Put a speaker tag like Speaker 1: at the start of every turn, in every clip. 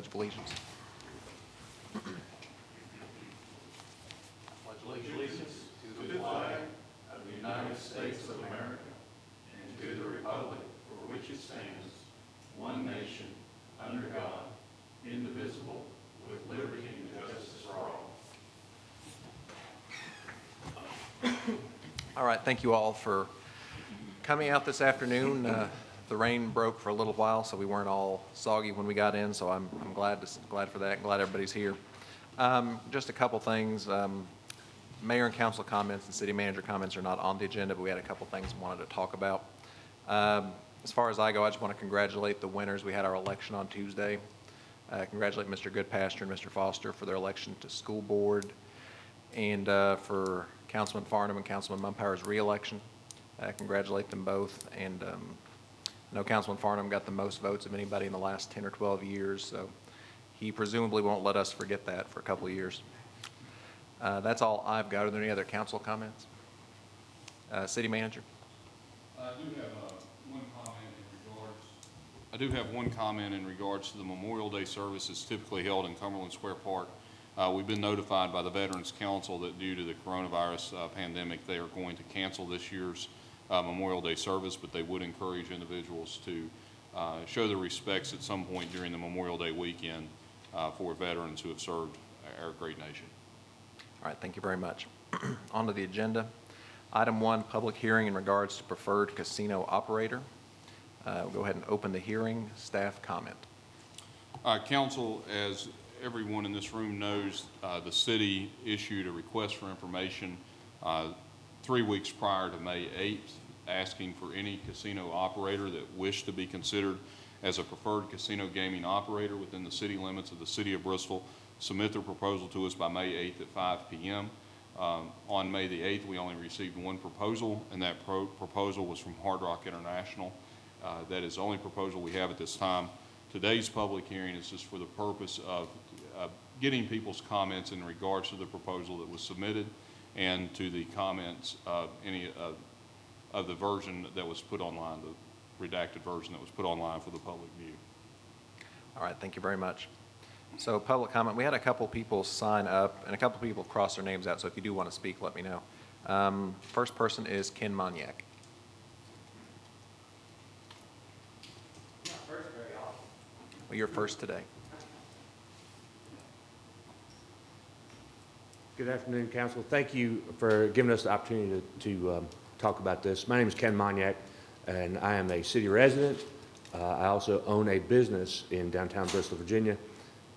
Speaker 1: Pledge of Allegiance.
Speaker 2: Pledge allegiance to the flag of the United States of America and to the republic for which it stands, one nation, under God, indivisible, with liberty and justice for all.
Speaker 1: All right, thank you all for coming out this afternoon. The rain broke for a little while, so we weren't all soggy when we got in, so I'm glad for that. I'm glad everybody's here. Just a couple things. Mayor and council comments and city manager comments are not on the agenda, but we had a couple things we wanted to talk about. As far as I go, I just want to congratulate the winners. We had our election on Tuesday. Congratulate Mr. Goodpasture and Mr. Foster for their election to school board, and for Councilman Farnham and Councilman Mumpower's re-election. Congratulate them both. And I know Councilman Farnham got the most votes of anybody in the last 10 or 12 years, so he presumably won't let us forget that for a couple of years. That's all I've got. Are there any other council comments? City manager?
Speaker 3: I do have one comment in regards to the Memorial Day services typically held in Cumberland Square Park. We've been notified by the Veterans Council that due to the coronavirus pandemic, they are going to cancel this year's Memorial Day service, but they would encourage individuals to show their respects at some point during the Memorial Day weekend for veterans who have served our great nation.
Speaker 1: All right, thank you very much. On to the agenda. Item 1, public hearing in regards to preferred casino operator. We'll go ahead and open the hearing. Staff comment.
Speaker 3: Council, as everyone in this room knows, the city issued a request for information 3 weeks prior to May 8th, asking for any casino operator that wished to be considered as a preferred casino gaming operator within the city limits of the city of Bristol submit their proposal to us by May 8th at 5 p.m. On May the 8th, we only received one proposal, and that proposal was from Hard Rock International. That is the only proposal we have at this time. Today's public hearing is just for the purpose of getting people's comments in regards to the proposal that was submitted and to the comments of any of the version that was put online, the redacted version that was put online for the public view.
Speaker 1: All right, thank you very much. So public comment, we had a couple people sign up and a couple people cross their names out, so if you do want to speak, let me know. First person is Ken Moniak.
Speaker 4: Not first very often.
Speaker 1: Well, you're first today.
Speaker 4: Good afternoon, Council. Thank you for giving us the opportunity to talk about this. My name is Ken Moniak, and I am a city resident. I also own a business in downtown Bristol, Virginia,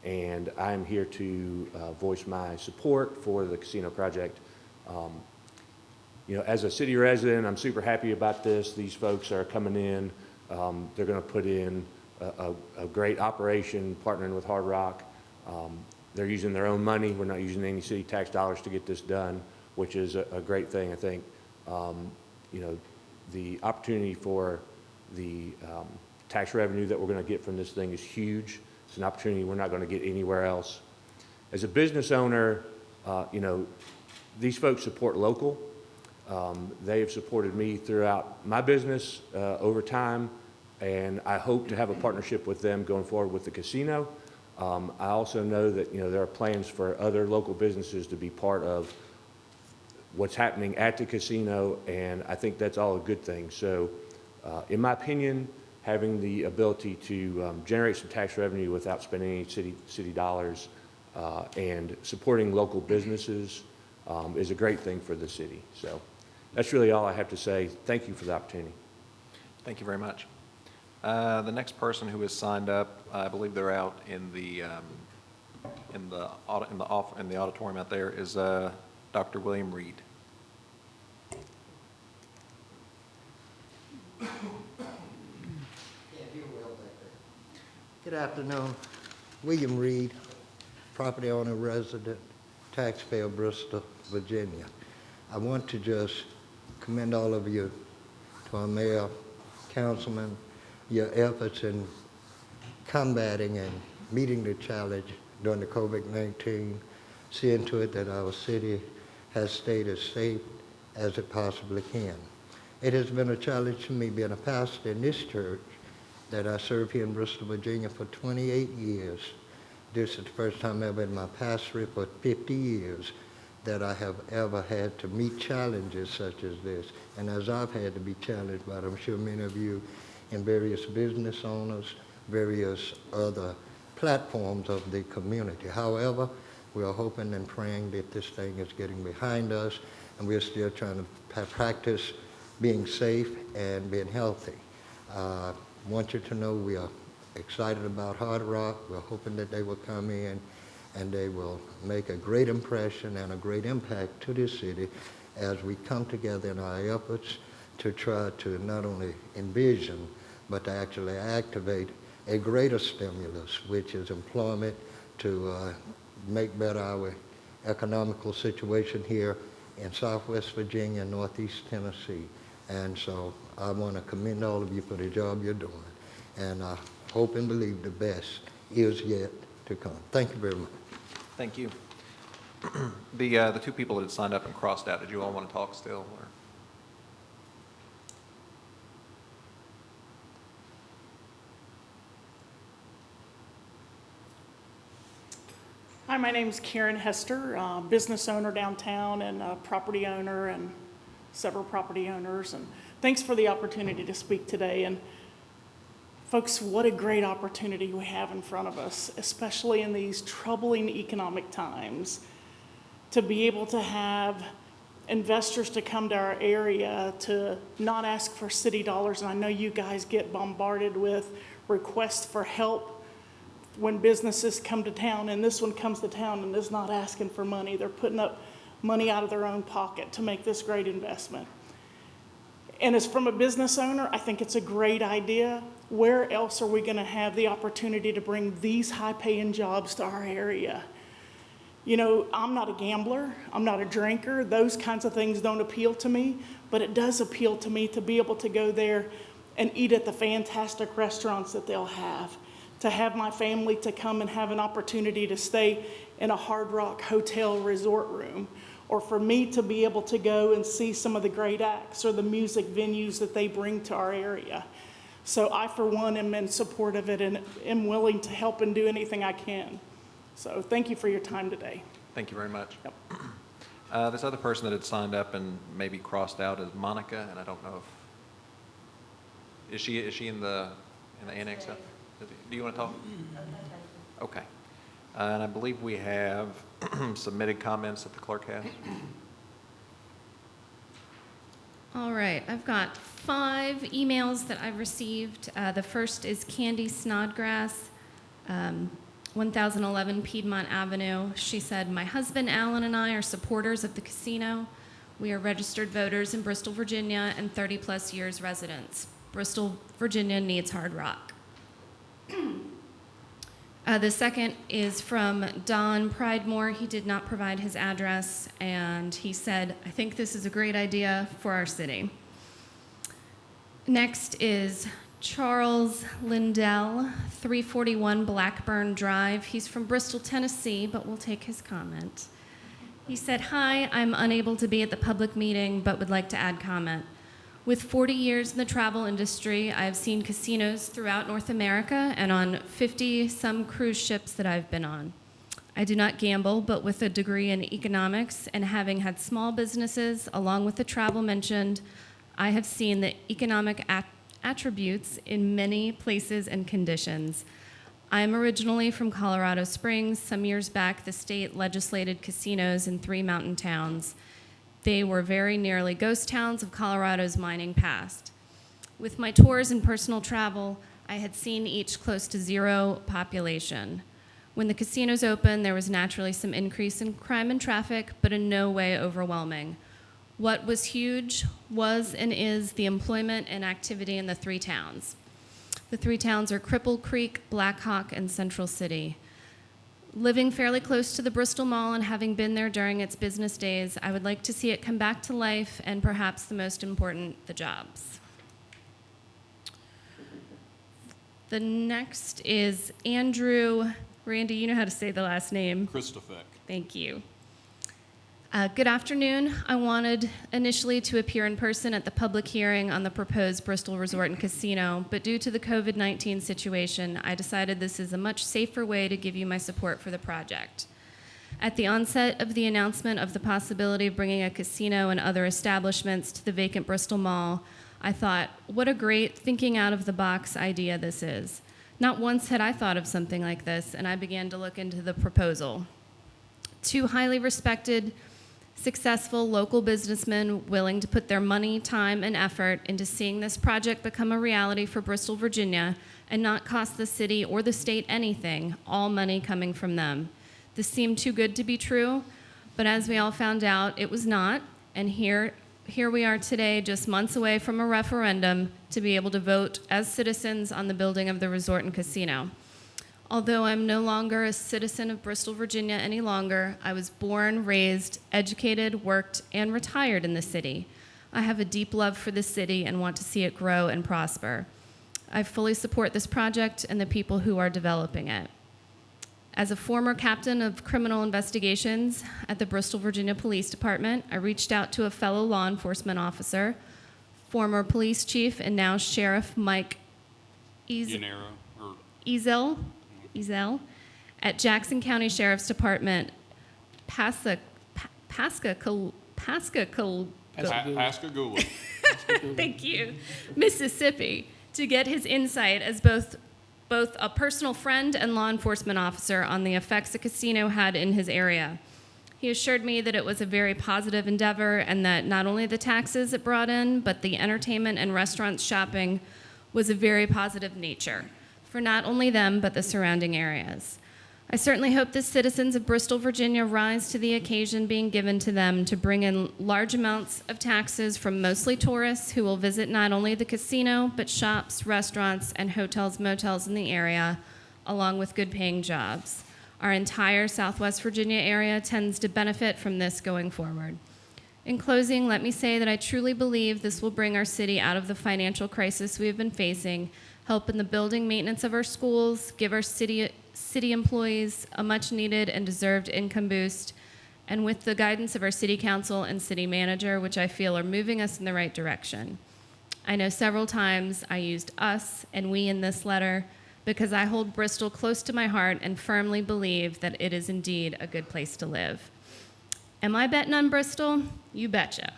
Speaker 4: and I am here to voice my support for the casino project. As a city resident, I'm super happy about this. These folks are coming in. They're going to put in a great operation, partnering with Hard Rock. They're using their own money. We're not using any city tax dollars to get this done, which is a great thing, I think. The opportunity for the tax revenue that we're going to get from this thing is huge. It's an opportunity we're not going to get anywhere else. As a business owner, these folks support local. They have supported me throughout my business over time, and I hope to have a partnership with them going forward with the casino. I also know that there are plans for other local businesses to be part of what's happening at the casino, and I think that's all a good thing. So in my opinion, having the ability to generate some tax revenue without spending any city dollars and supporting local businesses is a great thing for the city. So that's really all I have to say. Thank you for the opportunity.
Speaker 1: Thank you very much. The next person who has signed up, I believe they're out in the auditorium out there, is Dr. William Reed.
Speaker 5: Good afternoon. William Reed, property owner, resident, taxpayer, Bristol, Virginia. I want to just commend all of you, to our mayor, councilman, your efforts in combating and meeting the challenge during the COVID-19, seeing to it that our city has stayed as safe as it possibly can. It has been a challenge to me being a pastor in this church that I served here in Bristol, Virginia for 28 years, This is the first time ever in my pastory for 50 years that I have ever had to meet challenges such as this. And as I've had to be challenged by, I'm sure many of you, in various business owners, various other platforms of the community. However, we are hoping and praying that this thing is getting behind us, and we're still trying to practice being safe and being healthy. I want you to know we are excited about Hard Rock. We're hoping that they will come in and they will make a great impression and a great impact to this city as we come together in our efforts to try to not only envision, but to actually activate a greater stimulus, which is employment, to make better our economical situation here in Southwest Virginia and Northeast Tennessee. And so I want to commend all of you for the job you're doing. And I hope and believe the best is yet to come. Thank you very much.
Speaker 1: Thank you. The two people that had signed up and crossed out, did you all want to talk still? Or?
Speaker 6: Hi, my name's Karen Hester, business owner downtown and a property owner and several property owners. And thanks for the opportunity to speak today. And folks, what a great opportunity we have in front of us, especially in these troubling economic times, to be able to have investors to come to our area to not ask for city dollars. And I know you guys get bombarded with requests for help when businesses come to town, and this one comes to town and is not asking for money. They're putting up money out of their own pocket to make this great investment. And as from a business owner, I think it's a great idea. Where else are we going to have the opportunity to bring these high-paying jobs to our area? You know, I'm not a gambler. I'm not a drinker. Those kinds of things don't appeal to me, but it does appeal to me to be able to go there and eat at the fantastic restaurants that they'll have, to have my family to come and have an opportunity to stay in a Hard Rock hotel resort room, or for me to be able to go and see some of the great acts or the music venues that they bring to our area. So I, for one, am in support of it and am willing to help and do anything I can. So thank you for your time today.
Speaker 1: Thank you very much.
Speaker 6: Yep.
Speaker 1: This other person that had signed up and maybe crossed out is Monica, and I don't know if, is she in the annex? Do you want to talk? Okay. And I believe we have submitted comments that the clerk has.
Speaker 7: All right, I've got 5 emails that I've received. The first is Candy Snodgrass, 1011 Piedmont Avenue. She said, my husband Alan and I are supporters of the casino. We are registered voters in Bristol, Virginia, and 30-plus years residents. Bristol, Virginia needs Hard Rock. The second is from Don Pridemore. He did not provide his address, and he said, I think this is a great idea for our city. Next is Charles Lindell, 341 Blackburn Drive. He's from Bristol, Tennessee, but we'll take his comment. He said, hi, I'm unable to be at the public meeting, but would like to add comment. With 40 years in the travel industry, I have seen casinos throughout North America and on 50-some cruise ships that I've been on. I do not gamble, but with a degree in economics and having had small businesses along with the travel mentioned, I have seen the economic attributes in many places and conditions. I am originally from Colorado Springs. Some years back, the state legislated casinos in 3 mountain towns. They were very nearly ghost towns of Colorado's mining past. With my tours and personal travel, I had seen each close to 0 population. When the casinos opened, there was naturally some increase in crime and traffic, but in no way overwhelming. What was huge was and is the employment and activity in the 3 towns. The 3 towns are Cripple Creek, Black Hawk, and Central City. Living fairly close to the Bristol Mall and having been there during its business days, I would like to see it come back to life and perhaps the most important, the jobs. The next is Andrew. Randy, you know how to say the last name.
Speaker 3: Christofek.
Speaker 7: Thank you. Good afternoon. I wanted initially to appear in person at the public hearing on the proposed Bristol Resort and Casino, but due to the COVID-19 situation, I decided this is a much safer way to give you my support for the project. At the onset of the announcement of the possibility of bringing a casino and other establishments to the vacant Bristol Mall, I thought, what a great thinking out of the box idea this is. Not once had I thought of something like this, and I began to look into the proposal. Two highly respected, successful local businessmen willing to put their money, time, and effort into seeing this project become a reality for Bristol, Virginia, and not cost the city or the state anything, all money coming from them. This seemed too good to be true, but as we all found out, it was not, and here we are today, just months away from a referendum to be able to vote as citizens on the building of the resort and casino. Although I'm no longer a citizen of Bristol, Virginia any longer, I was born, raised, educated, worked, and retired in the city. I have a deep love for the city and want to see it grow and prosper. I fully support this project and the people who are developing it. As a former captain of criminal investigations at the Bristol, Virginia Police Department, I reached out to a fellow law enforcement officer, former police chief and now Sheriff Mike Ezel at Jackson County Sheriff's Department, Pascagoula. Thank you, Mississippi, to get his insight as both a personal friend and law enforcement officer on the effects a casino had in his area. He assured me that it was a very positive endeavor and that not only the taxes it brought in, but the entertainment and restaurant shopping was a very positive nature for not only them, but the surrounding areas. I certainly hope the citizens of Bristol, Virginia rise to the occasion being given to them to bring in large amounts of taxes from mostly tourists who will visit not only the casino, but shops, restaurants, and hotels, motels in the area, along with good-paying jobs. Our entire Southwest Virginia area tends to benefit from this going forward. In closing, let me say that I truly believe this will bring our city out of the financial crisis we have been facing, help in the building maintenance of our schools, give our city employees a much-needed and deserved income boost, and with the guidance of our city council and city manager, which I feel are moving us in the right direction. I know several times I used us and we in this letter because I hold Bristol close to my heart and firmly believe that it is indeed a good place to live. Am I betting on Bristol? You betcha.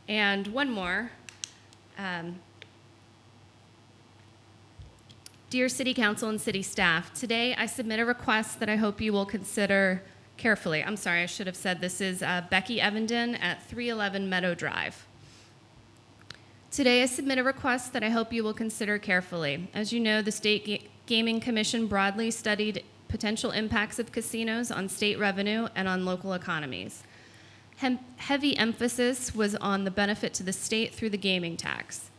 Speaker 7: And one more. Dear City Council and City staff, today I submit a request that I hope you will consider carefully. I'm sorry, I should have said this is Becky Evenden at 311 Meadow Drive. Today I submit a request that I hope you will consider carefully. As you know, the State Gaming Commission broadly studied potential impacts of casinos on state revenue and on local economies. Heavy emphasis was on the benefit to the state through the gaming tax.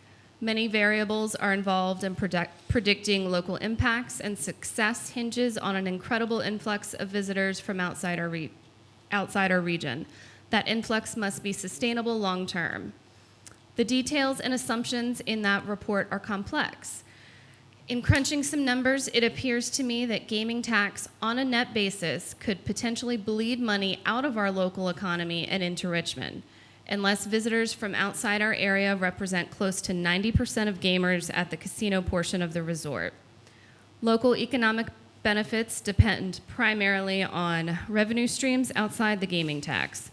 Speaker 7: Many variables are involved in predicting local impacts, and success hinges on an incredible influx of visitors from outside our region. That influx must be sustainable long-term. The details and assumptions in that report are complex. In crunching some numbers, it appears to me that gaming tax on a net basis could potentially bleed money out of our local economy and into Richmond, unless visitors from outside our area represent close to 90% of gamers at the casino portion of the resort. Local economic benefits depend primarily on revenue streams outside the gaming tax.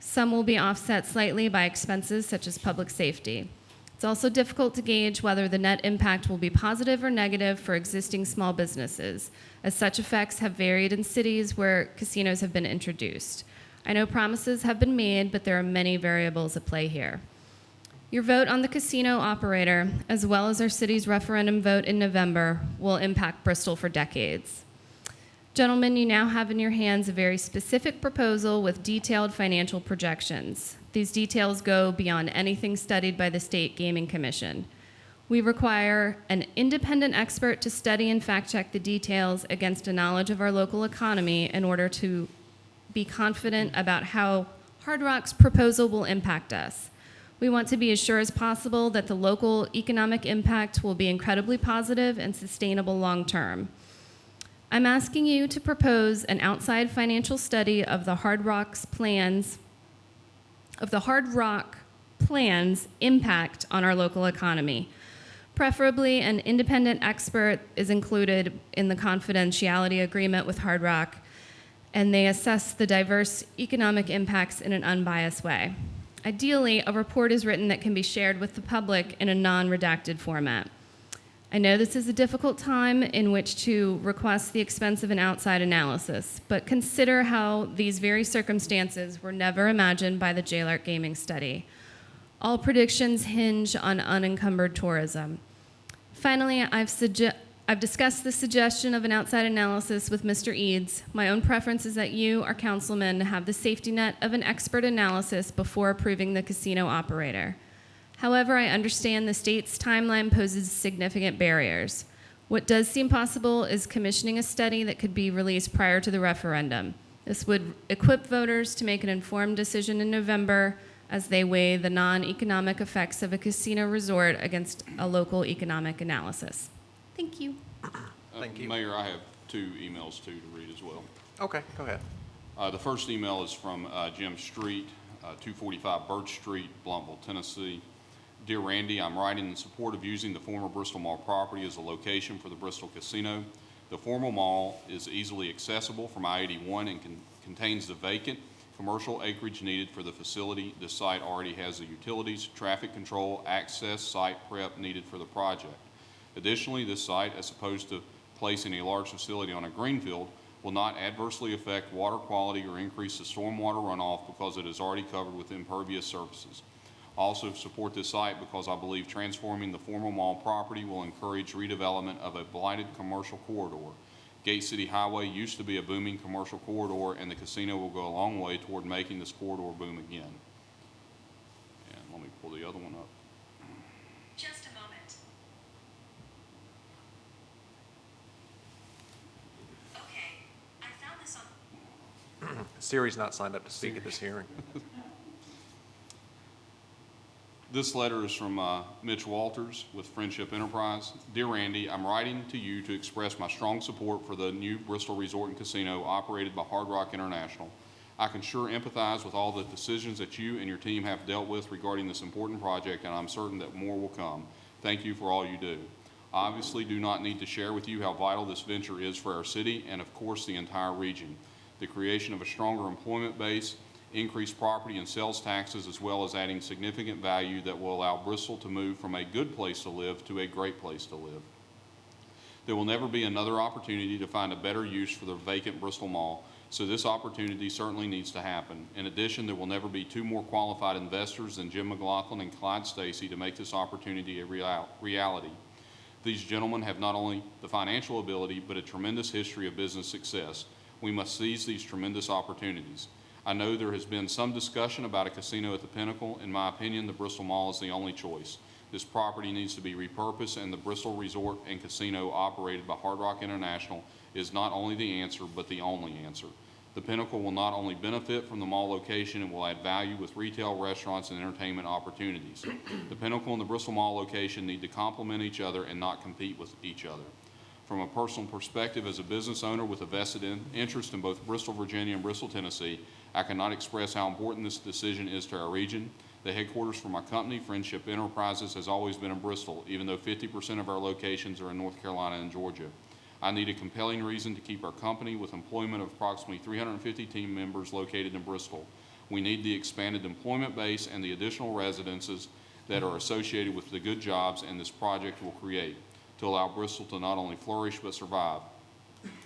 Speaker 7: Some will be offset slightly by expenses such as public safety. It's also difficult to gauge whether the net impact will be positive or negative for existing small businesses, as such effects have varied in cities where casinos have been introduced. I know promises have been made, but there are many variables at play here. Your vote on the casino operator, as well as our city's referendum vote in November, will impact Bristol for decades. Gentlemen, you now have in your hands a very specific proposal with detailed financial projections. These details go beyond anything studied by the State Gaming Commission. We require an independent expert to study and fact-check the details against a knowledge of our local economy in order to be confident about how Hard Rock's proposal will impact us. We want to be as sure as possible that the local economic impact will be incredibly positive and sustainable long-term. I'm asking you to propose an outside financial study of the Hard Rock plans impact on our local economy. Preferably, an independent expert is included in the confidentiality agreement with Hard Rock, and they assess the diverse economic impacts in an unbiased way. Ideally, a report is written that can be shared with the public in a non-redacted format. I know this is a difficult time in which to request the expense of an outside analysis, but consider how these very circumstances were never imagined by the JLARC Gaming Study. All predictions hinge on unencumbered tourism. Finally, I've discussed the suggestion of an outside analysis with Mr. Eads. My own preference is that you, our councilman, have the safety net of an expert analysis before approving the casino operator. However, I understand the state's timeline poses significant barriers. What does seem possible is commissioning a study that could be released prior to the referendum. This would equip voters to make an informed decision in November as they weigh the non-economic effects of a casino resort against a local economic analysis. Thank you.
Speaker 1: Thank you.
Speaker 3: Mayor, I have 2 emails too to read as well.
Speaker 1: Okay, go ahead.
Speaker 3: The first email is from Jim Street, 245 Birch Street, Bluntville, Tennessee. Dear Randy, I'm writing in support of using the former Bristol Mall property as a location for the Bristol Casino. The former mall is easily accessible from I-81 and contains the vacant commercial acreage needed for the facility. This site already has the utilities, traffic control, access, site prep needed for the project. Additionally, this site, as opposed to placing a large facility on a greenfield, will not adversely affect water quality or increase the stormwater runoff because it is already covered with impervious surfaces. Also support this site because I believe transforming the former mall property will encourage redevelopment of a blighted commercial corridor. Gate City Highway used to be a booming commercial corridor, and the casino will go a long way toward making this corridor boom again. And let me pull the other one up.
Speaker 7: Just a moment. Okay, I found this on...
Speaker 1: Siri's not signed up to speak at this hearing.
Speaker 3: This letter is from Mitch Walters with Friendship Enterprise. Dear Randy, I'm writing to you to express my strong support for the new Bristol Resort and Casino operated by Hard Rock International. I can sure empathize with all the decisions that you and your team have dealt with regarding this important project, and I'm certain that more will come. Thank you for all you do. I obviously do not need to share with you how vital this venture is for our city and, of course, the entire region. The creation of a stronger employment base, increased property and sales taxes, as well as adding significant value that will allow Bristol to move from a good place to live to a great place to live. There will never be another opportunity to find a better use for the vacant Bristol Mall, so this opportunity certainly needs to happen. In addition, there will never be 2 more qualified investors than Jim McLaughlin and Clyde Stacy to make this opportunity a reality. These gentlemen have not only the financial ability, but a tremendous history of business success. We must seize these tremendous opportunities. I know there has been some discussion about a casino at the Pinnacle. In my opinion, the Bristol Mall is the only choice. This property needs to be repurposed, and the Bristol Resort and Casino operated by Hard Rock International is not only the answer, but the only answer. The Pinnacle will not only benefit from the mall location, it will add value with retail, restaurants, and entertainment opportunities. The Pinnacle and the Bristol Mall location need to complement each other and not compete with each other. From a personal perspective, as a business owner with a vested interest in both Bristol, Virginia, and Bristol, Tennessee, I cannot express how important this decision is to our region. The headquarters for my company, Friendship Enterprises, has always been in Bristol, even though 50% of our locations are in North Carolina and Georgia. I need a compelling reason to keep our company with employment of approximately 350 team members located in Bristol. We need the expanded employment base and the additional residences that are associated with the good jobs and this project will create, to allow Bristol to not only flourish but survive.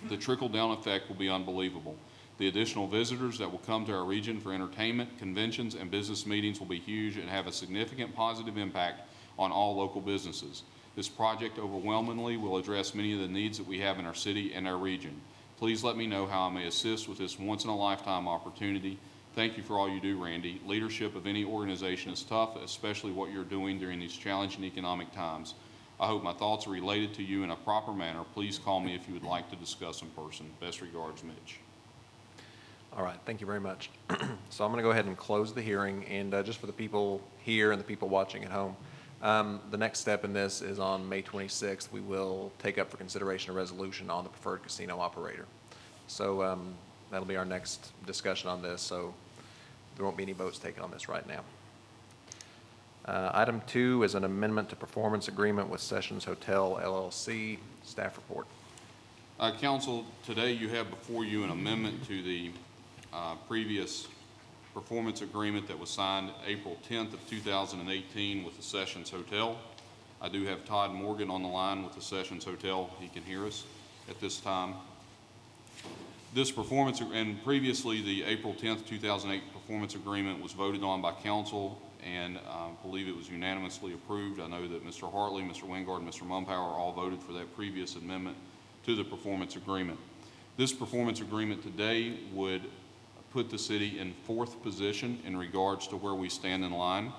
Speaker 3: The trickle-down effect will be unbelievable. The additional visitors that will come to our region for entertainment, conventions, and business meetings will be huge and have a significant positive impact on all local businesses. This project overwhelmingly will address many of the needs that we have in our city and our region. Please let me know how I may assist with this once-in-a-lifetime opportunity. Thank you for all you do, Randy. Leadership of any organization is tough, especially what you're doing during these challenging economic times. I hope my thoughts are related to you in a proper manner. Please call me if you would like to discuss in person. Best regards, Mitch.
Speaker 1: All right, thank you very much. So I'm going to go ahead and close the hearing, and just for the people here and the people watching at home, The next step in this is on May 26th, we will take up for consideration a resolution on the preferred casino operator. So that'll be our next discussion on this, so there won't be any votes taken on this right now. Item 2 is an amendment to performance agreement with Sessions Hotel LLC. Staff report.
Speaker 3: Council, today you have before you an amendment to the previous performance agreement that was signed April 10th of 2018 with the Sessions Hotel. I do have Todd Morgan on the line with the Sessions Hotel. He can hear us at this time. This performance, and previously the April 10th, 2008 performance agreement was voted on by council, and I believe it was unanimously approved. I know that Mr. Hartley, Mr. Wingard, and Mr. Mumpower all voted for that previous amendment to the performance agreement. This performance agreement today would put the city in 4th position in regards to where we stand in line.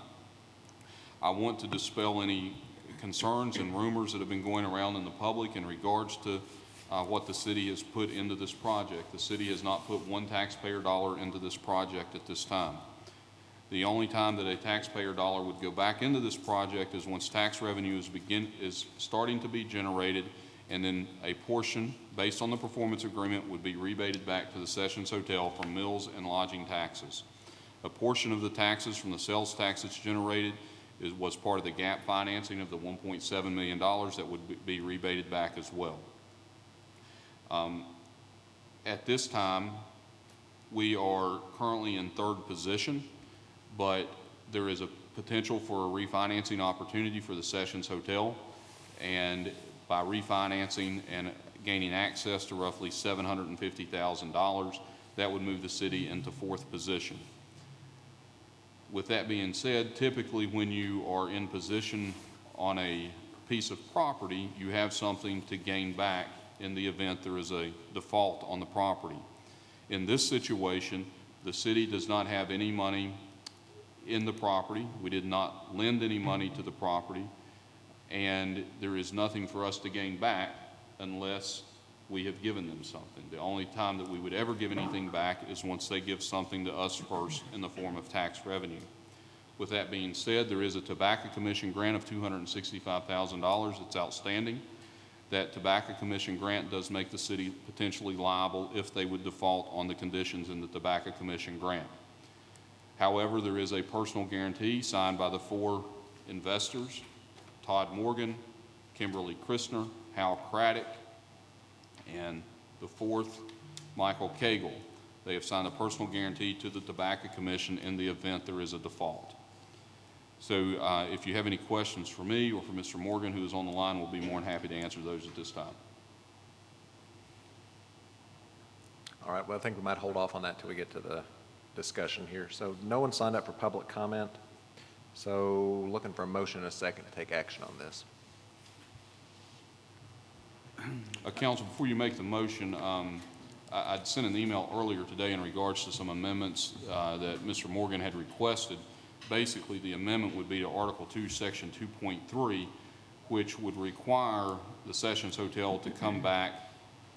Speaker 3: I want to dispel any concerns and rumors that have been going around in the public in regards to what the city has put into this project. The city has not put one taxpayer dollar into this project at this time. The only time that a taxpayer dollar would go back into this project is once tax revenue is starting to be generated, and then a portion based on the performance agreement would be rebated back to the Sessions Hotel from mills and lodging taxes. A portion of the taxes from the sales taxes generated was part of the gap financing of the $1.7 million that would be rebated back as well. At this time, we are currently in 3rd position, but there is a potential for a refinancing opportunity for the Sessions Hotel, and by refinancing and gaining access to roughly $750,000, that would move the city into 4th position. With that being said, typically when you are in position on a piece of property, you have something to gain back in the event there is a default on the property. In this situation, the city does not have any money in the property. We did not lend any money to the property, and there is nothing for us to gain back unless we have given them something. The only time that we would ever give anything back is once they give something to us first in the form of tax revenue. With that being said, there is a Tobacco Commission grant of $265,000 that's outstanding. That Tobacco Commission grant does make the city potentially liable if they would default on the conditions in the Tobacco Commission grant. However, there is a personal guarantee signed by the 4 investors, Todd Morgan, Kimberly Christner, Hal Craddock, and the 4th, Michael Cagle. They have signed a personal guarantee to the Tobacco Commission in the event there is a default. So if you have any questions for me or for Mr. Morgan, who is on the line, we'll be more than happy to answer those at this time.
Speaker 1: All right, well, I think we might hold off on that till we get to the discussion here. So no one signed up for public comment. So looking for a motion and a second to take action on this.
Speaker 3: Council, before you make the motion, I'd sent an email earlier today in regards to some amendments that Mr. Morgan had requested. Basically, the amendment would be to Article 2, Section 2.3, which would require the Sessions Hotel to come back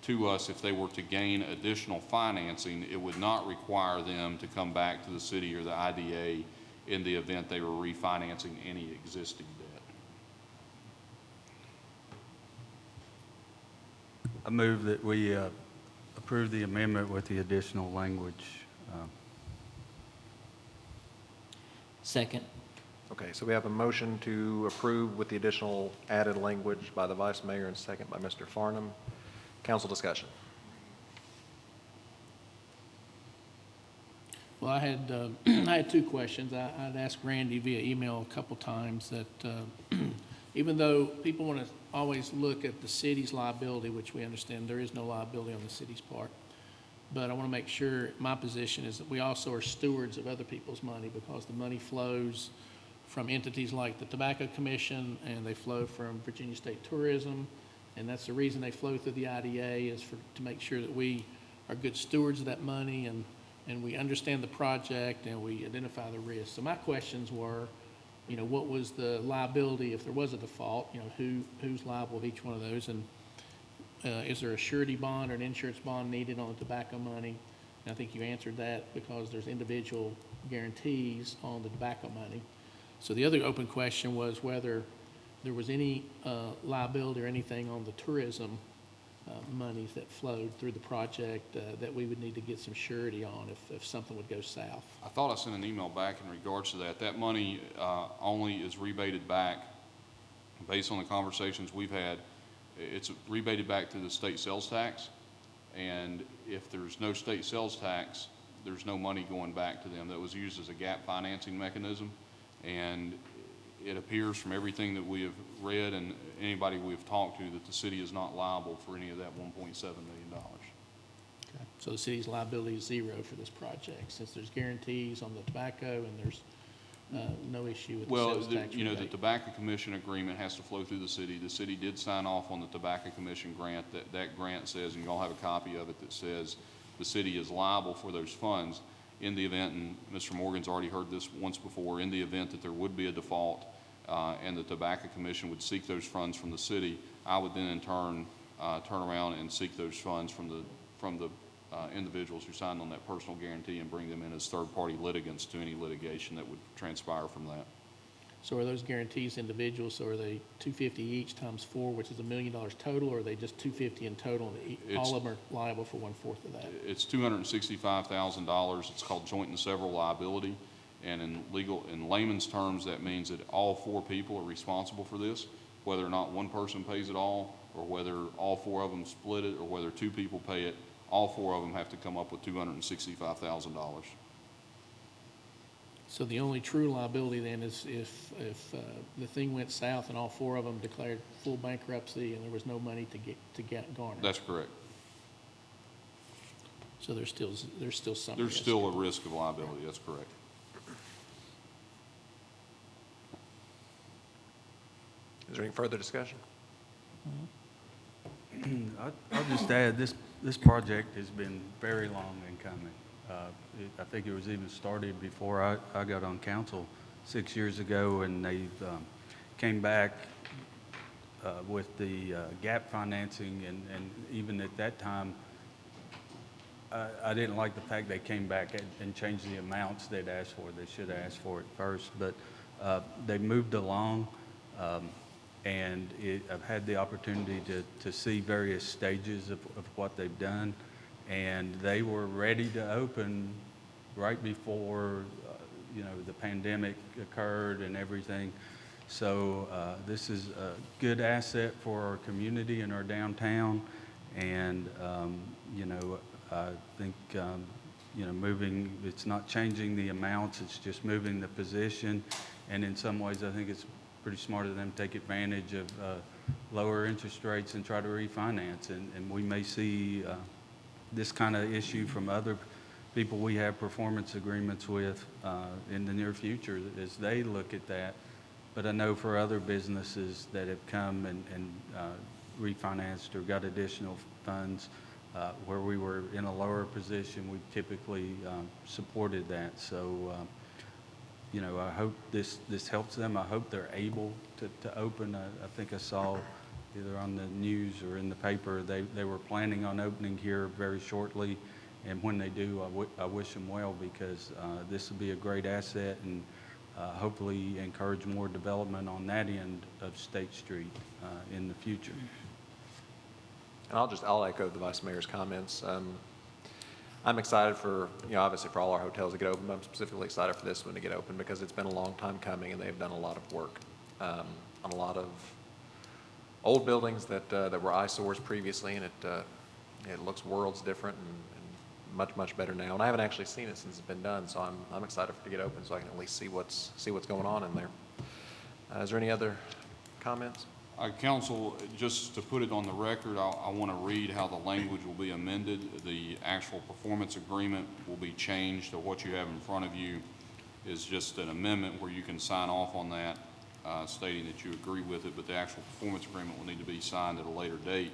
Speaker 3: to us if they were to gain additional financing. It would not require them to come back to the city or the IDA in the event they were refinancing any existing debt.
Speaker 8: I move that we approve the amendment with the additional language.
Speaker 9: Second.
Speaker 1: Okay, so we have a motion to approve with the additional added language by the Vice Mayor and second by Mr. Farnham. Council discussion.
Speaker 10: Well, I had 2 questions. I'd asked Randy via email a couple times that even though people want to always look at the city's liability, which we understand there is no liability on the city's part, but I want to make sure my position is that we also are stewards of other people's money, because the money flows from entities like the Tobacco Commission, and they flow from Virginia State Tourism, and that's the reason they flow through the IDA, is to make sure that we are good stewards of that money, and we understand the project and we identify the risks. So my questions were, what was the liability if there was a default? Who's liable of each one of those? And is there a surety bond or an insurance bond needed on the tobacco money? And I think you answered that, because there's individual guarantees on the tobacco money. So the other open question was whether there was any liability or anything on the tourism monies that flowed through the project that we would need to get some surety on if something would go south.
Speaker 3: I thought I sent an email back in regards to that. That money only is rebated back based on the conversations we've had. It's rebated back to the state sales tax, and if there's no state sales tax, there's no money going back to them. That was used as a gap financing mechanism, and it appears from everything that we have read and anybody we've talked to that the city is not liable for any of that $1.7 million.
Speaker 10: Okay. So the city's liability is zero for this project, since there's guarantees on the tobacco and there's no issue with the
Speaker 3: Well,
Speaker 10: sales tax
Speaker 3: you know, the
Speaker 10: rebate.
Speaker 3: tobacco commission agreement has to flow through the city. The city did sign off on the tobacco commission grant. That grant says, and you all have a copy of it, that says the city is liable for those funds in the event, and Mr. Morgan's already heard this once before, in the event that there would be a default and the tobacco commission would seek those funds from the city, I would then in turn turn around and seek those funds from the individuals who signed on that personal guarantee and bring them in as third-party litigants to any litigation that would transpire from that.
Speaker 10: So are those guarantees individuals, so are they $250 each times 4, which is $1 million total, or are they just $250 in total, and all of them are liable for 1/4 of that?
Speaker 3: It's $265,000. It's called joint and several liability. And in layman's terms, that means that all 4 people are responsible for this, whether or not one person pays it all, or whether all 4 of them split it, or whether 2 people pay it. All 4 of them have to come up with $265,000.
Speaker 10: So the only true liability then is if the thing went south and all 4 of them declared full bankruptcy and there was no money to get garnered.
Speaker 3: That's correct.
Speaker 10: So there's still some
Speaker 3: There's
Speaker 10: risk.
Speaker 3: still a risk of liability. That's correct.
Speaker 1: Is there any further discussion?
Speaker 8: I'll just add, this project has been very long in coming. I think it was even started before I got on council 6 years ago, and they came back with the gap financing, and even at that time, I didn't like the fact they came back and changed the amounts they'd asked for. They should have asked for it first, but they moved along. And I've had the opportunity to see various stages of what they've done, and they were ready to open right before the pandemic occurred and everything. So this is a good asset for our community and our downtown, and I think moving, it's not changing the amounts, it's just moving the position, and in some ways I think it's pretty smart of them to take advantage of lower interest rates and try to refinance. And we may see this kind of issue from other people we have performance agreements with in the near future as they look at that. But I know for other businesses that have come and refinanced or got additional funds where we were in a lower position, we typically supported that. So I hope this helps them. I hope they're able to open. I think I saw either on the news or in the paper, they were planning on opening here very shortly. And when they do, I wish them well, because this will be a great asset and hopefully encourage more development on that end of State Street in the future.
Speaker 1: And I'll echo the Vice Mayor's comments. I'm excited for, obviously for all our hotels to get open, but I'm specifically excited for this one to get open because it's been a long time coming and they've done a lot of work on a lot of old buildings that were eyesores previously, and it looks worlds different and much, much better now. And I haven't actually seen it since it's been done, so I'm excited for it to get open so I can at least see what's going on in there. Is there any other comments?
Speaker 3: Council, just to put it on the record, I want to read how the language will be amended. The actual performance agreement will be changed. To what you have in front of you is just an amendment where you can sign off on that, stating that you agree with it, but the actual performance agreement will need to be signed at a later date.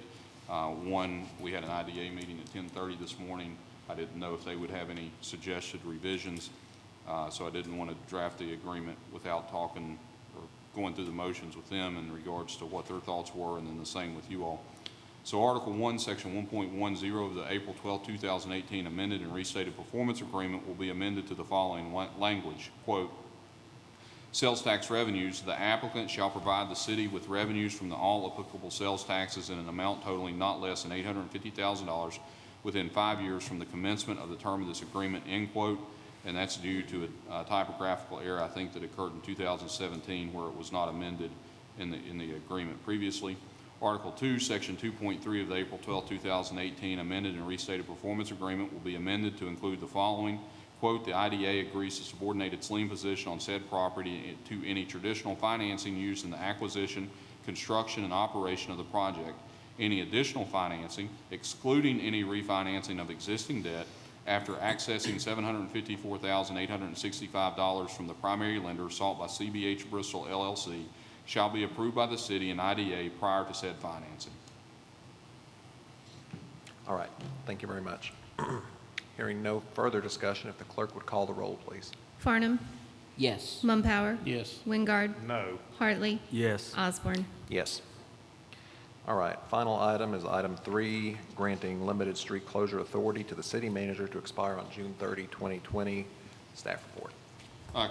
Speaker 3: We had an IDA meeting at 10:30 this morning. I didn't know if they would have any suggested revisions, so I didn't want to draft the agreement without talking or going through the motions with them in regards to what their thoughts were, and then the same with you all. So Article 1, Section 1.10 of the April 12, 2018 amended and restated performance agreement will be amended to the following language, quote, Sales tax revenues, the applicant shall provide the city with revenues from all applicable sales taxes in an amount totaling not less than $850,000 within 5 years from the commencement of the term of this agreement, end quote. And that's due to a typographical error, I think, that occurred in 2017 where it was not amended in the agreement previously. Article 2, Section 2.3 of the April 12, 2018 amended and restated performance agreement will be amended to include the following. Quote, the IDA agrees to subordinate its lien position on said property to any traditional financing used in the acquisition, construction, and operation of the project. Any additional financing, excluding any refinancing of existing debt, after accessing $754,865 from the primary lender sought by CBH Bristol LLC, shall be approved by the city and IDA prior to said financing.
Speaker 1: All right, thank you very much. Hearing no further discussion, if the clerk would call the roll, please.
Speaker 7: Farnum.
Speaker 9: Yes.
Speaker 7: Mumpower.
Speaker 10: Yes.
Speaker 7: Wingard.
Speaker 2: No.
Speaker 7: Hartley.
Speaker 8: Yes.
Speaker 7: Osborne.
Speaker 1: Yes. All right, final item is item 3, granting limited street closure authority to the city manager to expire on June 30, 2020. Staff report.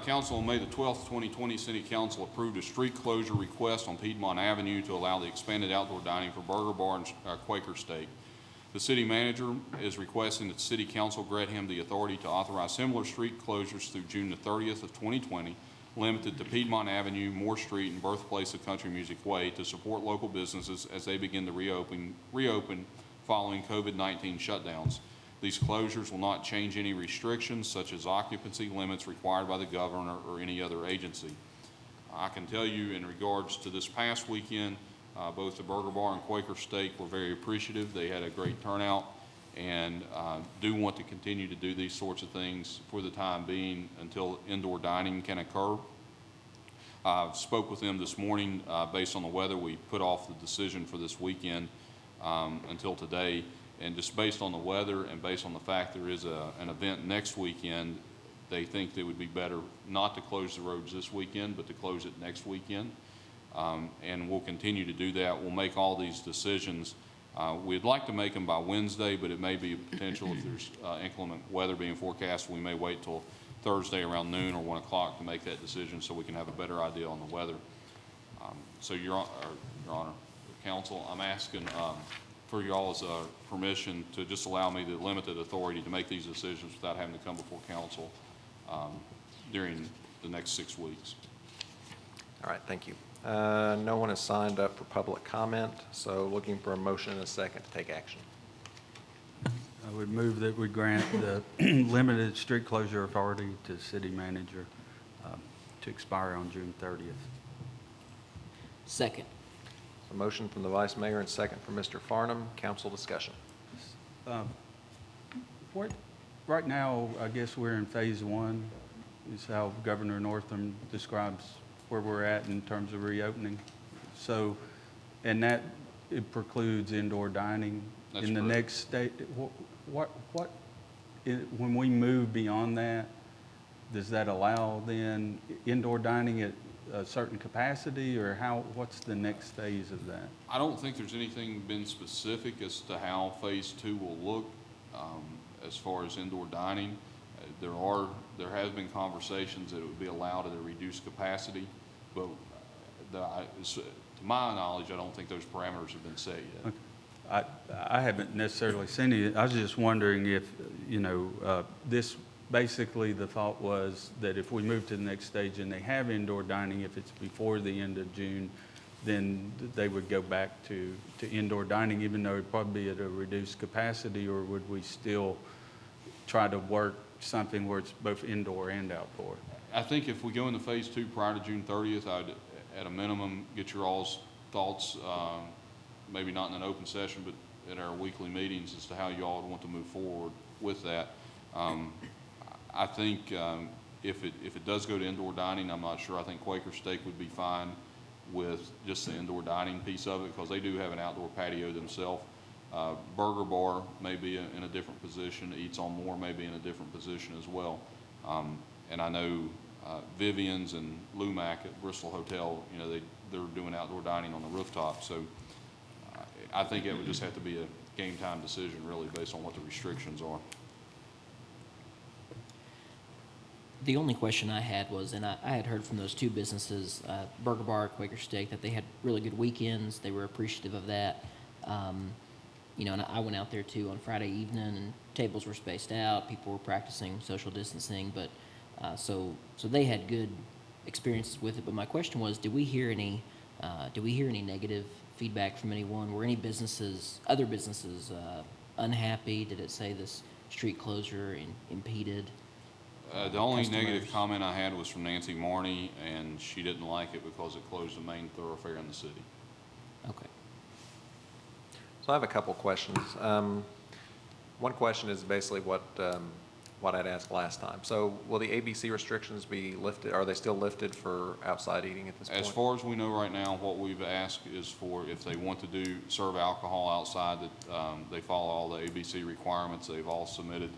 Speaker 3: Council, on May the 12th, 2020, City Council approved a street closure request on Piedmont Avenue to allow the expanded outdoor dining for Burger Bar and Quaker Steak. The city manager is requesting that the City Council grant him the authority to authorize similar street closures through June the 30th of 2020, limited to Piedmont Avenue, Moore Street, and birthplace of Country Music Way to support local businesses as they begin to reopen following COVID-19 shutdowns. These closures will not change any restrictions such as occupancy limits required by the governor or any other agency. I can tell you in regards to this past weekend, both the Burger Bar and Quaker Steak were very appreciative. They had a great turnout and do want to continue to do these sorts of things for the time being until indoor dining can occur. I spoke with them this morning. Based on the weather, we put off the decision for this weekend until today. And just based on the weather and based on the fact there is an event next weekend, they think it would be better not to close the roads this weekend, but to close it next weekend. And we'll continue to do that. We'll make all these decisions. We'd like to make them by Wednesday, but it may be a potential if there's inclement weather being forecast. We may wait till Thursday around noon or 1 o'clock to make that decision so we can have a better idea on the weather. So Your Honor, Council, I'm asking for y'all's permission to just allow me the limited authority to make these decisions without having to come before council during the next 6 weeks.
Speaker 1: All right, thank you. No one has signed up for public comment, so looking for a motion and a second to take action.
Speaker 8: I would move that we grant the limited street closure authority to the city manager to expire on June 30th.
Speaker 9: Second.
Speaker 1: A motion from the Vice Mayor and second from Mr. Farnum. Council discussion.
Speaker 8: Right now, I guess we're in phase 1, is how Governor Northam describes where we're at in terms of reopening. So, and that, it precludes indoor dining.
Speaker 3: That's
Speaker 8: in the
Speaker 3: correct.
Speaker 8: next state. When we move beyond that, does that allow then indoor dining at a certain capacity, or what's the next phase of that?
Speaker 3: I don't think there's anything been specific as to how phase 2 will look as far as indoor dining. There has been conversations that it would be allowed at a reduced capacity, but to my knowledge, I don't think those parameters have been set yet.
Speaker 8: Okay. I haven't necessarily seen it. I was just wondering if, this, basically the thought was that if we move to the next stage and they have indoor dining, if it's before the end of June, then they would go back to indoor dining, even though it'd probably be at a reduced capacity, or would we still try to work something where it's both indoor and outdoor?
Speaker 3: I think if we go into phase 2 prior to June 30th, I'd, at a minimum, get your all's thoughts, maybe not in an open session, but at our weekly meetings as to how you all would want to move forward with that. I think if it does go to indoor dining, I'm not sure. I think Quaker Steak would be fine with just the indoor dining piece of it because they do have an outdoor patio themselves. Burger Bar may be in a different position. Eats on More may be in a different position as well. And I know Vivian's and Lumac at Bristol Hotel, they're doing outdoor dining on the rooftop. So I think it would just have to be a game time decision really based on what the restrictions are.
Speaker 9: The only question I had was, and I had heard from those two businesses, Burger Bar, Quaker Steak, that they had really good weekends. They were appreciative of that. You know, and I went out there too on Friday evening, and tables were spaced out. People were practicing social distancing, but so they had good experiences with it. But my question was, did we hear any negative feedback from anyone? Were any businesses, other businesses, unhappy? Did it say this street closure impeded?
Speaker 3: The only
Speaker 9: Customers.
Speaker 3: negative comment I had was from Nancy Marnie, and she didn't like it because it closed the main thoroughfare in the city.
Speaker 9: Okay.
Speaker 1: So I have a couple questions. One question is basically what I'd asked last time. So will the ABC restrictions be lifted? Are they still lifted for outside eating at this point?
Speaker 3: As far as we know right now, what we've asked is for if they want to serve alcohol outside, that they follow all the ABC requirements. They've all submitted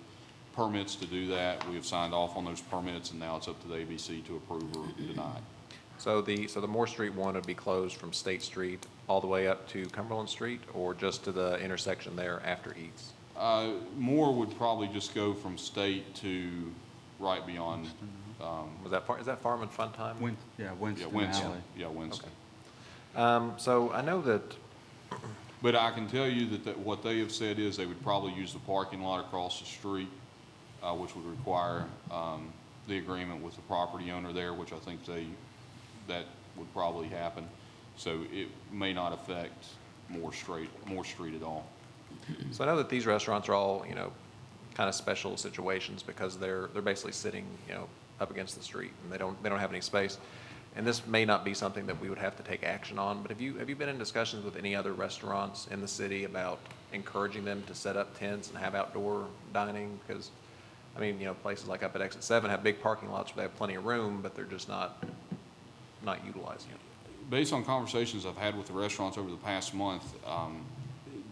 Speaker 3: permits to do that. We have signed off on those permits, and now it's up to the ABC to approve or deny.
Speaker 1: So the Moore Street one would be closed from State Street all the way up to Cumberland Street, or just to the intersection there after Eats?
Speaker 3: More would probably just go from State to right beyond,
Speaker 1: Is that Farm and Fun Time?
Speaker 8: Winston
Speaker 3: Winston.
Speaker 8: Alley.
Speaker 3: Yeah, Winston.
Speaker 1: So I know that,
Speaker 3: But I can tell you that what they have said is they would probably use the parking lot across the street, which would require the agreement with the property owner there, which I think that would probably happen. So it may not affect Moore Street at all.
Speaker 1: so I know that these restaurants are all, you know, kind of special situations because they're basically sitting, you know, up against the street, and they don't have any space. And this may not be something that we would have to take action on, but have you been in discussions with any other restaurants in the city about encouraging them to set up tents and have outdoor dining? Because, I mean, you know, places like up at Exit 7 have big parking lots where they have plenty of room, but they're just not utilizing it.
Speaker 3: Based on conversations I've had with the restaurants over the past month,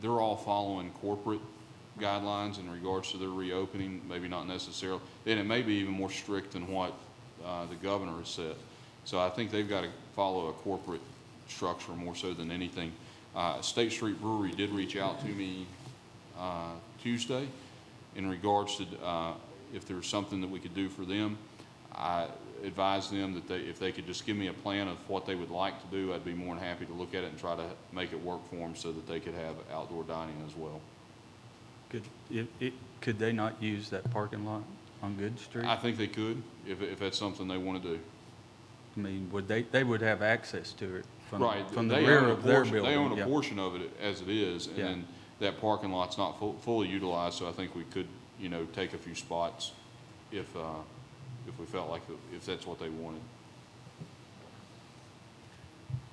Speaker 3: they're all following corporate guidelines in regards to their reopening, maybe not necessarily, and it may be even more strict than what the governor has said. So I think they've got to follow a corporate structure more so than anything. State Street Brewery did reach out to me Tuesday in regards to if there was something that we could do for them. I advised them that if they could just give me a plan of what they would like to do, I'd be more than happy to look at it and try to make it work for them so that they could have outdoor dining as well.
Speaker 8: Could they not use that parking lot on Good Street?
Speaker 3: I think they could if that's something they want to do.
Speaker 8: I mean, they would have access to it from the
Speaker 3: They
Speaker 8: rear
Speaker 3: own a
Speaker 8: of their
Speaker 3: portion-
Speaker 8: building.
Speaker 3: They own a
Speaker 8: yeah.
Speaker 3: portion of it as it is, and
Speaker 8: Yeah.
Speaker 3: then that parking lot's not fully utilized, so I think we could, you know, take a few spots if we felt like, if that's what they wanted.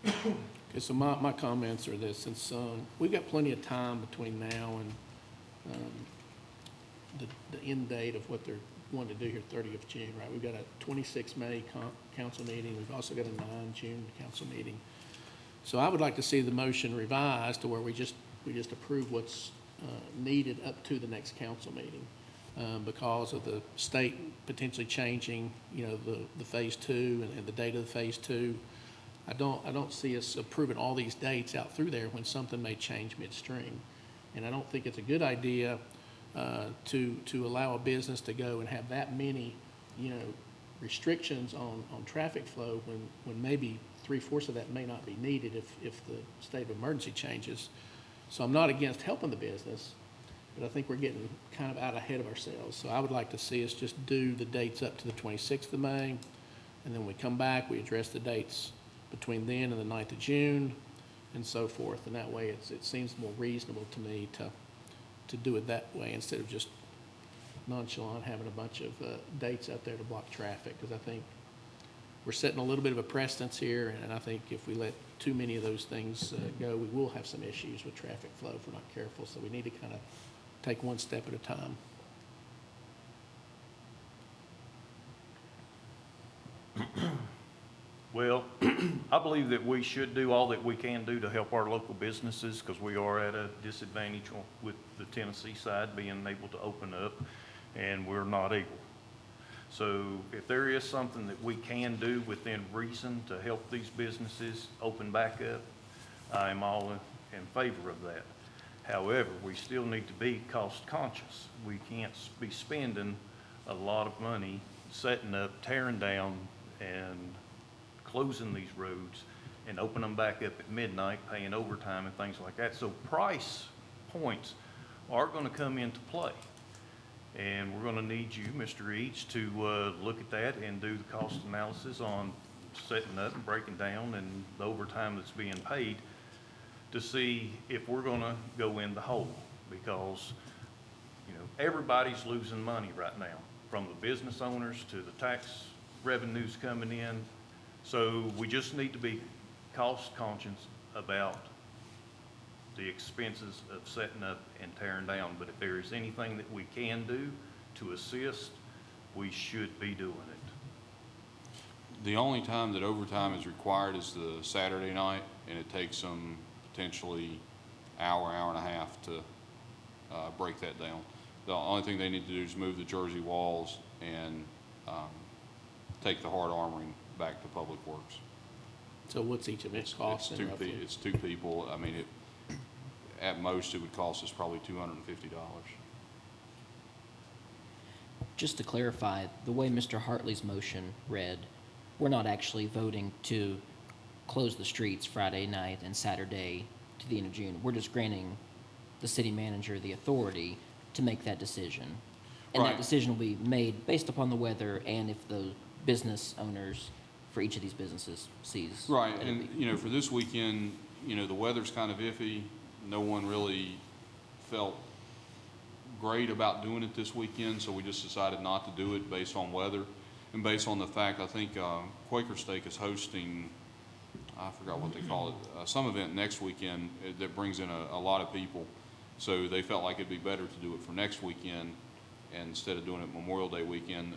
Speaker 10: Okay, so my comments are this, since we've got plenty of time between now and the end date of what they're wanting to do here, 30th June, right? We've got a 26 May council meeting. We've also got a 9 June council meeting. So I would like to see the motion revised to where we just approve what's needed up to the next council meeting. Because of the state potentially changing, you know, the phase 2 and the date of the phase 2. I don't see us approving all these dates out through there when something may change midstream. And I don't think it's a good idea to allow a business to go and have that many, you know, restrictions on traffic flow when maybe 3/4 of that may not be needed if the state of emergency changes. So I'm not against helping the business, but I think we're getting kind of out ahead of ourselves. So I would like to see us just do the dates up to the 26th of May, and then we come back, we address the dates between then and the 9th of June, and so forth. And that way, it seems more reasonable to me to do it that way instead of just nonchalant having a bunch of dates out there to block traffic. Because I think we're setting a little bit of a precedence here, and I think if we let too many of those things go, we will have some issues with traffic flow if we're not careful. So we need to kind of take one step at a time.
Speaker 2: Well, I believe that we should do all that we can do to help our local businesses because we are at a disadvantage with the Tennessee side being able to open up, and we're not able. So if there is something that we can do within reason to help these businesses open back up, I am all in favor of that. However, we still need to be cost conscious. We can't be spending a lot of money setting up, tearing down, and closing these roads and open them back up at midnight, paying overtime and things like that. So price points are going to come into play. And we're going to need you, Mr. Eads, to look at that and do the cost analysis on setting up and breaking down and the overtime that's being paid to see if we're going to go in the hole. Because, you know, everybody's losing money right now, from the business owners to the tax revenues coming in. So we just need to be cost conscious about the expenses of setting up and tearing down. But if there is anything that we can do to assist, we should be doing it.
Speaker 3: The only time that overtime is required is the Saturday night, and it takes them potentially hour and a half to break that down. The only thing they need to do is move the Jersey walls and take the hard armoring back to Public Works.
Speaker 10: So what's each of its costs?
Speaker 3: It's two people. I mean, at most, it would cost us probably $250.
Speaker 9: Just to clarify, the way Mr. Hartley's motion read, we're not actually voting to close the streets Friday night and Saturday to the end of June. We're just granting the city manager the authority to make that decision. And that
Speaker 3: Right.
Speaker 9: decision will be made based upon the weather and if the business owners for each of these businesses sees.
Speaker 3: Right,
Speaker 9: that
Speaker 3: and,
Speaker 9: it'd be-
Speaker 3: you know, for this weekend, you know, the weather's kind of iffy. No one really felt great about doing it this weekend, so we just decided not to do it based on weather and based on the fact, I think Quaker Steak is hosting, I forgot what they call it, some event next weekend that brings in a lot of people. So they felt like it'd be better to do it for next weekend instead of doing it Memorial Day weekend.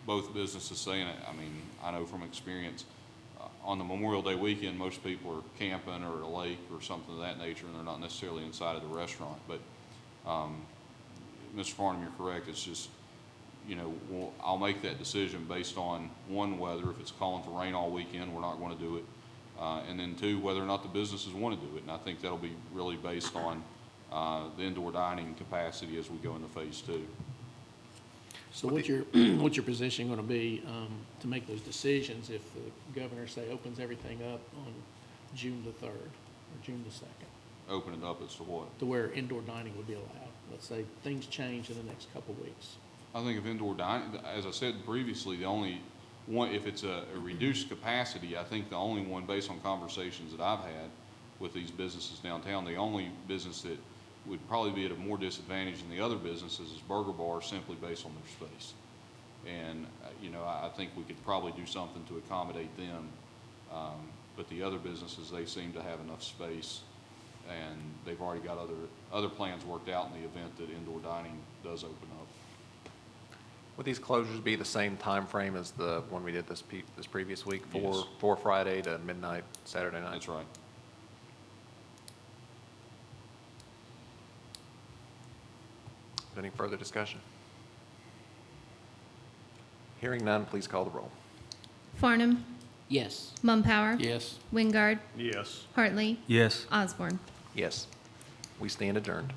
Speaker 3: Both businesses saying it, I mean, I know from experience, on the Memorial Day weekend, most people are camping or at a lake or something of that nature, and they're not necessarily inside of the restaurant. But, Mr. Farnham, you're correct. It's just, you know, I'll make that decision based on, one, weather. If it's calling for rain all weekend, we're not going to do it. And then two, whether or not the businesses want to do it. And I think that'll be really based on the indoor dining capacity as we go into phase 2.
Speaker 10: So what's your position going to be to make those decisions if the governor, say, opens everything up on June the 3rd or June the 2nd,
Speaker 3: Open it up as to what?
Speaker 10: to where indoor dining would be allowed? Let's say things change in the next couple of weeks.
Speaker 3: I think if indoor dining, as I said previously, the only one, if it's a reduced capacity, I think the only one, based on conversations that I've had with these businesses downtown, the only business that would probably be at a more disadvantage than the other businesses is Burger Bar, simply based on their space. And, you know, I think we could probably do something to accommodate them. But the other businesses, they seem to have enough space, and they've already got other plans worked out in the event that indoor dining does open up.
Speaker 1: Would these closures be the same time frame as the one we did this previous week,
Speaker 3: Yes.
Speaker 1: 4 Friday to midnight Saturday night?
Speaker 3: That's right.
Speaker 1: Any further discussion? Hearing none, please call the roll.
Speaker 7: Farnham.
Speaker 9: Yes.
Speaker 7: Mumpower.
Speaker 10: Yes.
Speaker 7: Wingard.
Speaker 2: Yes.
Speaker 7: Hartley.
Speaker 8: Yes.
Speaker 7: Osborne.
Speaker 1: Yes. We stand adjourned.